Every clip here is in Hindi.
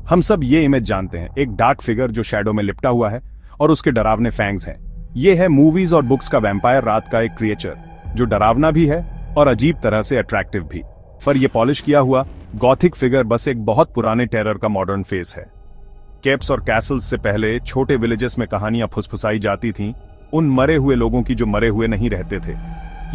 हम सब ये इमेज जानते हैं, एक डार्क फिगर जो शैडो में लिपटा हुआ है और उसके डरावने फैंग्स हैं। ये है मूवीज और बुक्स का वैम्पायर रात का एक क्रिएचर जो डरावना भी है और अजीब तरह से अट्रैक्टिव भी। पर यह पॉलिश किया हुआ गॉथिक फिगर बस एक बहुत पुराने टेरर का मॉडर्न फेस है। केप्स और कैसल्स से पहले छोटे विलेजेस में कहानियां फुसफुसाई जाती थीं, उन मरे हुए लोगों की जो मरे हुए नहीं रहते थे।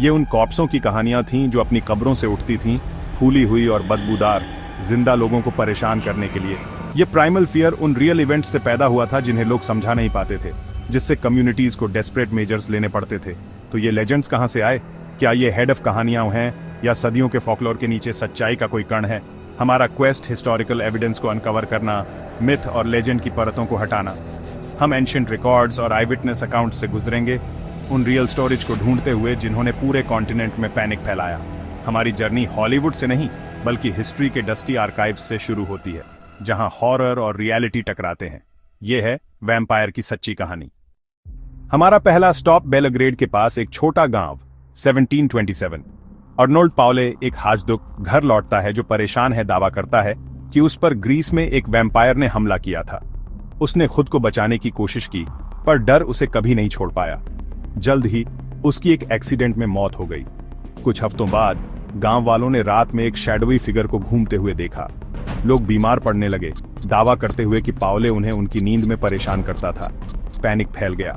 ये उन कॉप्सों की कहानियां थीं जो अपनी कब्रों से उठती थीं, फूली हुई और बदबूदार, जिंदा लोगों को परेशान करने के लिए। ये प्राइमल फियर उन रियल इवेंट्स से पैदा हुआ था जिन्हें लोग समझा नहीं पाते थे, जिससे कम्युनिटीज को डेस्परेट मेजर्स लेने पड़ते थे। तो ये लेजेंड्स कहां से आए? क्या ये हेड ऑफ कहानियां हैं या सदियों के फॉकलोर के नीचे सच्चाई का कोई कण है? हमारा क्वेस्ट हिस्टोरिकल एविडेंस को अनकवर करना, मिथ और लेजेंड की परतों को हटाना। हम एंशिएंट रिकॉर्ड्स और आई विटनेस अकाउंट्स से गुजरेंगे, उन रियल स्टोरीज को ढूंढते हुए जिन्होंने पूरे कॉन्टिनेंट में पैनिक फैलाया। हमारी जर्नी हॉलीवुड से नहीं बल्कि हिस्ट्री के डस्टी आर्काइव्स से शुरू होती है, जहां हॉरर और रियलिटी टकराते हैं। यह है वैम्पायर की सच्ची कहानी। हमारा पहला स्टॉप बेलग्रेड के पास एक छोटा गांव 1727। अर्नोल्ड पाउले एक हाजदुक घर लौटता है जो परेशान है, दावा करता है कि उस पर ग्रीस में एक वैम्पायर ने हमला किया था। उसने खुद को बचाने की कोशिश की पर डर उसे कभी नहीं छोड़ पाया। जल्द ही उसकी एक एक्सीडेंट में मौत हो गई। कुछ हफ्तों बाद गांव वालों ने रात में एक शैडोवी फिगर को घूमते हुए देखा। लोग बीमार पड़ने लगे, दावा करते हुए कि पाउले उन्हें उनकी नींद में परेशान करता था। पैनिक फैल गया।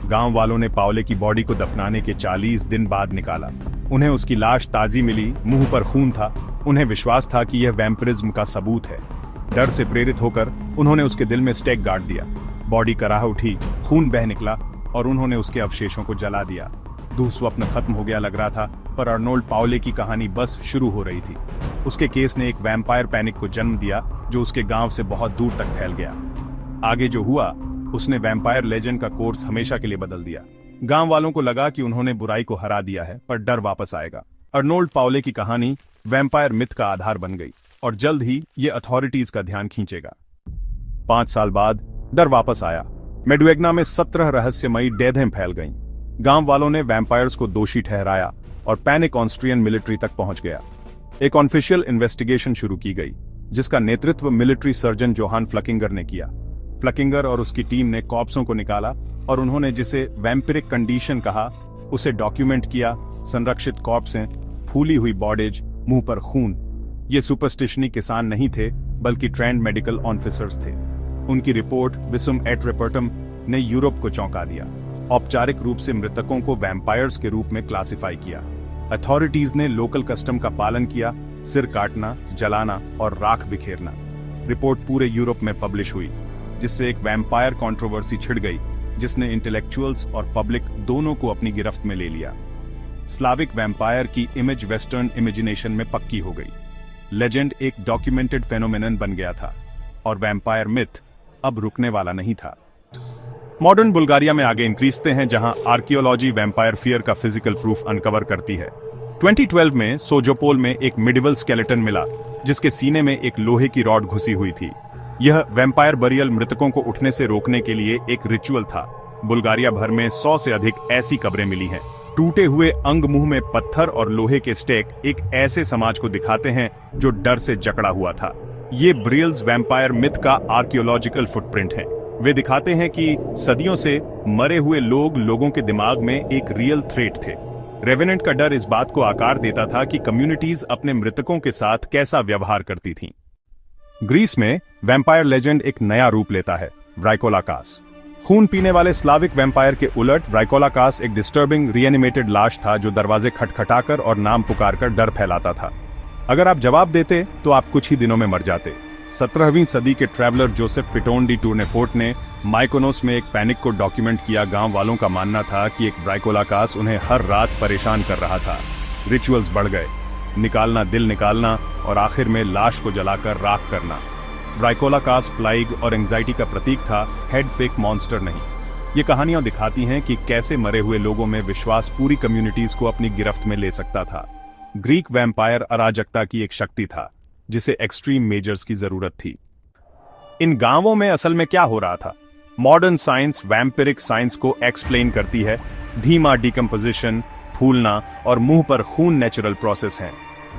गांव वालों ने पाउले की बॉडी को दफनाने के 40 दिन बाद निकाला। उन्हें उसकी लाश ताजी मिली, मुंह पर खून था। उन्हें विश्वास था कि यह वैम्पिरिज्म का सबूत है। डर से प्रेरित होकर उन्होंने उसके दिल में स्टेक गाड़ दिया। बॉडी कराह उठी, खून बह निकला और उन्होंने उसके अवशेषों को जला दिया। दुःस्वप्न खत्म हो गया लग रहा था, पर अर्नोल्ड पाउले की कहानी बस शुरू हो रही थी। उसके केस ने एक वैम्पायर पैनिक को जन्म दिया जो उसके गांव से बहुत दूर तक फैल गया। आगे जो हुआ, उसने वैम्पायर लेजेंड का कोर्स हमेशा के लिए बदल दिया। गांव वालों को लगा कि उन्होंने बुराई को हरा दिया है, पर डर वापस आएगा। अर्नोल्ड पाउले की कहानी वैम्पायर मिथ का आधार बन गई और जल्द ही ये अथॉरिटीज का ध्यान खींचेगा। 5 साल बाद डर वापस आया। मेडवेगना में 17 रहस्यमयी डेथें फैल गईं। गांव वालों ने वैम्पायर्स को दोषी ठहराया और पैनिक ऑस्ट्रियन मिलिट्री तक पहुंच गया। एक ऑफिशियल इन्वेस्टिगेशन शुरू की गई, जिसका नेतृत्व मिलिट्री सर्जन जोहान फ्लकिंगर ने किया। फ्लकिंगर और उसकी टीम ने कॉप्सों को निकाला और उन्होंने जिसे वैम्पिरिक कंडीशन कहा, उसे डॉक्यूमेंट किया। संरक्षित कॉप्सें, फूली हुई बॉडीज, मुंह पर खून। ये सुपरस्टिशनी किसान नहीं थे बल्कि ट्रेंड मेडिकल ऑफिसर्स थे। उनकी रिपोर्ट विसुम एट रेपर्टम ने यूरोप को चौंका दिया। औपचारिक रूप से मृतकों को वैम्पायर्स के रूप में क्लासिफाई किया। अथॉरिटीज ने लोकल कस्टम का पालन किया, सिर काटना, जलाना और राख बिखेरना। रिपोर्ट पूरे यूरोप में पब्लिश हुई, जिससे एक वैम्पायर कंट्रोवर्सी छिड़ गई, जिसने इंटेलेक्चुअल्स और पब्लिक दोनों को अपनी गिरफ्त में ले लिया। स्लाविक वैम्पायर की इमेज वेस्टर्न इमेजिनेशन में पक्की हो गई। लेजेंड एक डॉक्यूमेंटेड फेनोमेनन बन गया था और वैम्पायर मिथ अब रुकने वाला नहीं था। मॉडर्न बुल्गारिया में आगे इंक्रीजते हैं, जहां आर्कियोलॉजी वैम्पायर फियर का फिजिकल प्रूफ अनकवर करती है। 2012 में सोजोपोल में एक मिडिवल स्केलेटन मिला, जिसके सीने में एक लोहे की रॉड घुसी हुई थी। यह वैम्पायर बरियल मृतकों को उठने से रोकने के लिए एक रिचुअल था। बुल्गारिया भर में 100 से अधिक ऐसी कब्रें मिली हैं। टूटे हुए अंग, मुंह में पत्थर और लोहे के स्टेक एक ऐसे समाज को दिखाते हैं जो डर से जकड़ा हुआ था। ये ब्रियल्स वैम्पायर मिथ का आर्कियोलॉजिकल फुटप्रिंट है। वे दिखाते हैं कि सदियों से मरे हुए लोग लोगों के दिमाग में एक रियल थ्रेट थे। रेवेनेंट का डर इस बात को आकार देता था कि कम्युनिटीज अपने मृतकों के साथ कैसा व्यवहार करती थीं। ग्रीस में वैम्पायर लेजेंड एक नया रूप लेता है, व्राइकोलाकास। खून पीने वाले स्लाविक वैम्पायर के उलट व्राइकोलाकास एक डिस्टर्बिंग रिएनिमेटेड लाश था जो दरवाजे खटखटाकर और नाम पुकारकर डर फैलाता था। अगर आप जवाब देते तो आप कुछ ही दिनों में मर जाते। 17वीं सदी के ट्रैवलर जोसेफ पिटोन डी टूर्नेफोर्ट ने माइकोनोस में एक पैनिक को डॉक्यूमेंट किया। गांव वालों का मानना था कि एक व्राइकोलाकास उन्हें हर रात परेशान कर रहा था। रिचुअल्स बढ़ गए, निकालना, दिल निकालना और आखिर में लाश को जलाकर राख करना। व्राइकोलाकास प्लाइग और एंजाइटी का प्रतीक था, हेड फेक मॉन्स्टर नहीं। ये कहानियां दिखाती हैं कि कैसे मरे हुए लोगों में विश्वास पूरी कम्युनिटीज को अपनी गिरफ्त में ले सकता था। ग्रीक वैम्पायर अराजकता की एक शक्ति था जिसे एक्सट्रीम मेजर्स की जरूरत थी। इन गांवों में असल में क्या हो रहा था? मॉडर्न साइंस वैम्पिरिक साइंस को एक्सप्लेन करती है। धीमा डिकम्पोजिशन, फूलना और मुंह पर खून नेचुरल प्रोसेस हैं।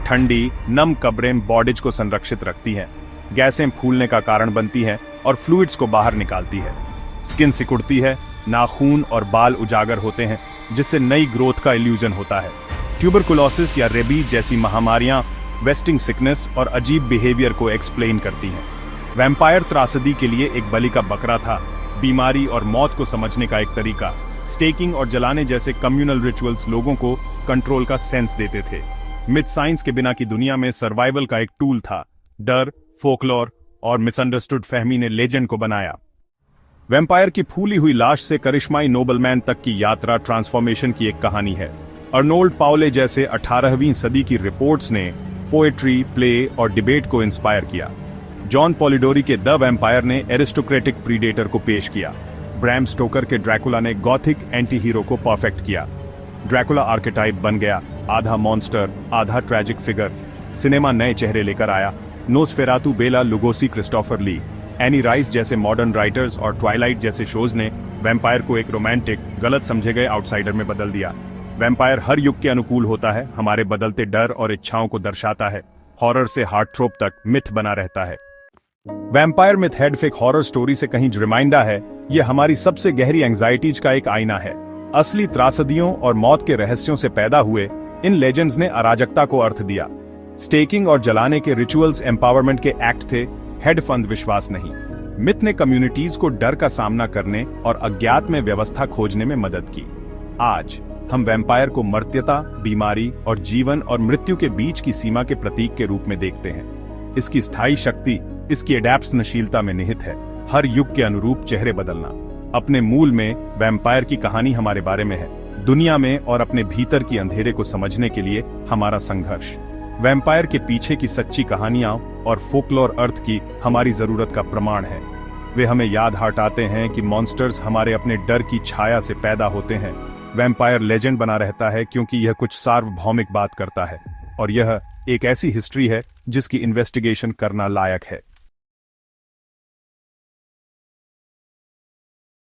ठंडी, नम कब्रें बॉडीज को संरक्षित रखती हैं। गैसें फूलने का कारण बनती हैं और फ्लूइड्स को बाहर निकालती है। स्किन सिकुड़ती है, नाखून और बाल उजागर होते हैं, जिससे नई ग्रोथ का इल्यूजन होता है। ट्यूबरकुलोसिस या रेबीज जैसी महामारियां वेस्टिंग सिकनेस और अजीब बिहेवियर को एक्सप्लेन करती हैं। वैम्पायर त्रासदी के लिए एक बलि का बकरा था, बीमारी और मौत को समझने का एक तरीका। स्टेकिंग और जलाने जैसे कम्युनल रिचुअल्स लोगों को कंट्रोल का सेंस देते थे। मिथ साइंस के बिना की दुनिया में सर्वाइवल का एक टूल था। डर, फोकलोर और मिसअंडरस्टूड फहमी ने लेजेंड को बनाया। वैम्पायर की फूली हुई लाश से करिश्माई नोबलमैन तक की यात्रा ट्रांसफॉर्मेशन की एक कहानी है। अर्नोल्ड पाउले जैसे 18वीं सदी की रिपोर्ट्स ने पोएट्री, प्ले और डिबेट को इंस्पायर किया। जॉन पॉलिडोरी के द वैम्पायर ने एरिस्टोक्रेटिक प्रीडेटर को पेश किया। ब्रैम स्टोकर के ड्रैकुला ने गॉथिक एंटी हीरो को परफेक्ट किया। ड्रैकुला आर्केटाइप बन गया, आधा मॉन्स्टर, आधा ट्रैजिक फिगर। सिनेमा नए चेहरे लेकर आया। नोस्फेरातु, बेला लुगोसी, क्रिस्टोफर ली, एनी राइस जैसे मॉडर्न राइटर्स और ट्वाइलाइट जैसे शोज ने वैम्पायर को एक रोमांटिक, गलत समझे गए आउटसाइडर में बदल दिया। वैम्पायर हर युग के अनुकूल होता है, हमारे बदलते डर और इच्छाओं को दर्शाता है। हॉरर से हार्ट थ्रोप तक मिथ बना रहता है। Vampire myth head fake horror story से कहीं रिमाइंडर है, यह हमारी सबसे गहरी एंजाइटीज का एक आईना है। असली त्रासदियों और मौत के रहस्यों से पैदा हुए इन लेजेंड्स ने अराजकता को अर्थ दिया। स्टेकिंग और जलाने के रिचुअल्स एम्पावरमेंट के एक्ट थे, हेड फंड विश्वास नहीं। मिथ ने कम्युनिटीज को डर का सामना करने और अज्ञात में व्यवस्था खोजने में मदद की। आज हम वैम्पायर को मर्त्यता, बीमारी और जीवन और मृत्यु के बीच की सीमा के प्रतीक के रूप में देखते हैं। इसकी स्थायी शक्ति इसकी एडेप्शनशीलता में निहित है। हर युग के अनुरूप चेहरे बदलना। अपने मूल में वैम्पायर की कहानी हमारे बारे में है, दुनिया में और अपने भीतर की अंधेरे को समझने के लिए हमारा संघर्ष। वैम्पायर के पीछे की सच्ची कहानियां और फोकलोर अर्थ की हमारी जरूरत का प्रमाण है। वे हमें याद हटाते हैं कि मॉन्स्टर्स हमारे अपने डर की छाया से पैदा होते हैं। वैम्पायर लेजेंड बना रहता है क्योंकि यह कुछ सार्वभौमिक बात करता है, और यह एक ऐसी हिस्ट्री है जिसकी इन्वेस्टिगेशन करना लायक है।